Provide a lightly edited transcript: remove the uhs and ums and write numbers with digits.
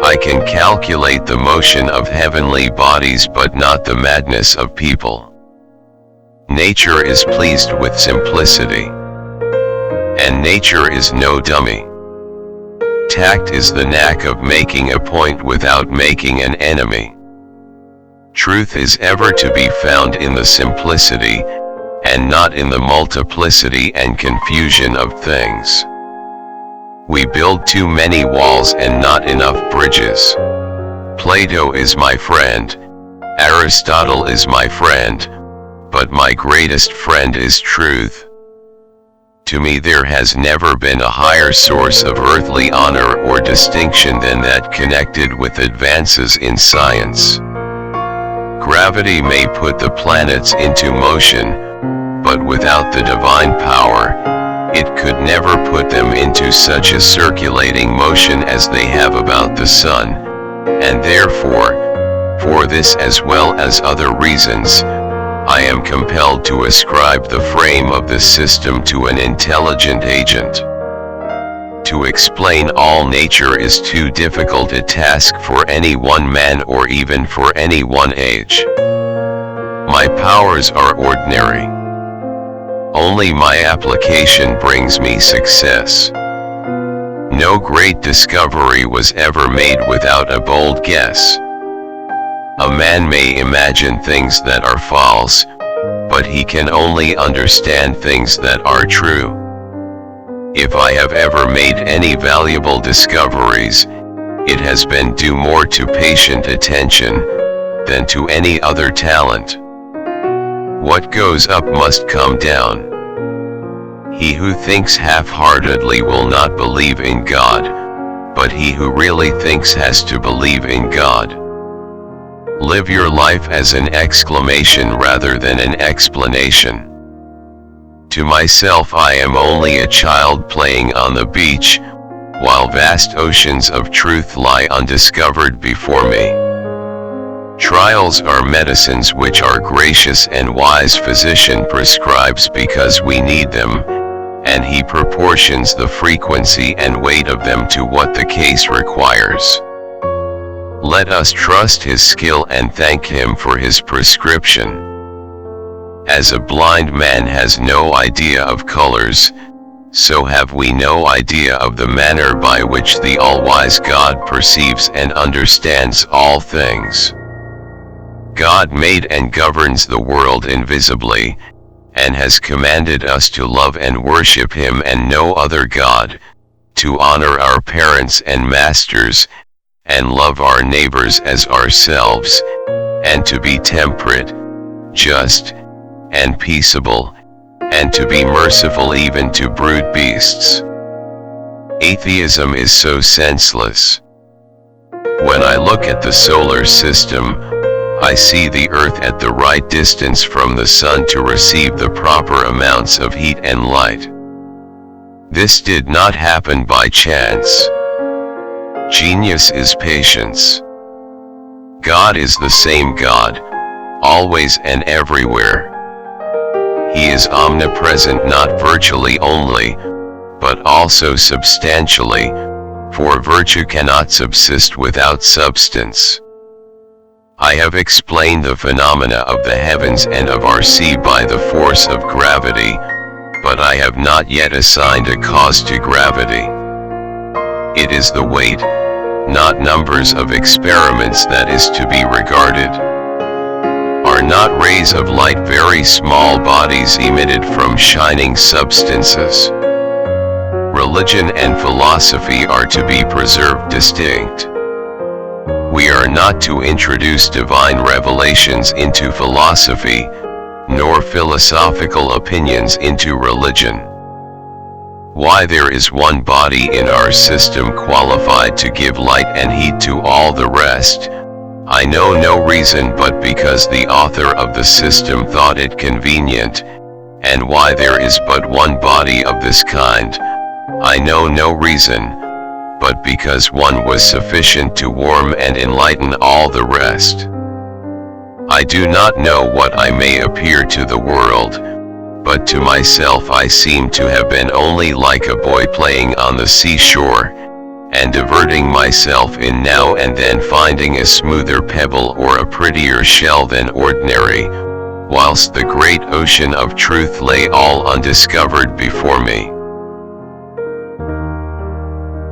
I can calculate the motion of heavenly bodies but not the madness of people. Nature is pleased with simplicity. And nature is no dummy. Tact is the knack of making a point without making an enemy. Truth is ever to be found in the simplicity, and not in the multiplicity and confusion of things. We build too many walls and not enough bridges. Plato is my friend, Aristotle is my friend, but my greatest friend is truth. To me there has never been a higher source of earthly honor or distinction than that connected with advances in science. Gravity may put the planets into motion, but without the divine power, it could never put them into such a circulating motion as they have about the sun, and therefore, for this as well as other reasons, I am compelled to ascribe the frame of the system to an intelligent agent. To explain all nature is too difficult a task for any one man or even for any one age. My powers are ordinary. Only my application brings me success. No great discovery was ever made without a bold guess. A man may imagine things that are false, but he can only understand things that are true. If I have ever made any valuable discoveries, it has been due more to patient attention than to any other talent. What goes up must come down. He who thinks half-heartedly will not believe in God, but he who really thinks has to believe in God. Live your life as an exclamation rather than an explanation. To myself I am only a child playing on the beach, while vast oceans of truth lie undiscovered before me. Trials are medicines which our gracious and wise physician prescribes because we need them, and he proportions the frequency and weight of them to what the case requires. Let us trust his skill and thank him for his prescription. As a blind man has no idea of colors, so have we no idea of the manner by which the all-wise God perceives and understands all things. God made and governs the world invisibly, and has commanded us to love and worship him and no other God, to honor our parents and masters, and love our neighbors as ourselves, and to be temperate, just, and peaceable, and to be merciful even to brute beasts. Atheism is so senseless. When I look at the solar system, I see the Earth at the right distance from the Sun to receive the proper amounts of heat and light. This did not happen by chance. Genius is patience. God is the same God, always and everywhere. He is omnipresent not virtually only, but also substantially, for virtue cannot subsist without substance. I have explained the phenomena of the heavens and of our sea by the force of gravity, but I have not yet assigned a cause to gravity. It is the weight, not numbers of experiments that is to be regarded. Are not rays of light very small bodies emitted from shining substances? Religion and philosophy are to be preserved distinct. We are not to introduce divine revelations into philosophy, nor philosophical opinions into religion. Why there is one body in our system qualified to give light and heat to all the rest, I know no reason but because the author of the system thought it convenient, and why there is but one body of this kind, I know no reason, but because one was sufficient to warm and enlighten all the rest. I do not know what I may appear to the world, but to myself I seem to have been only like a boy playing on the seashore, and diverting myself in now and then finding a smoother pebble or a prettier shell than ordinary, whilst the great ocean of truth lay all undiscovered before me.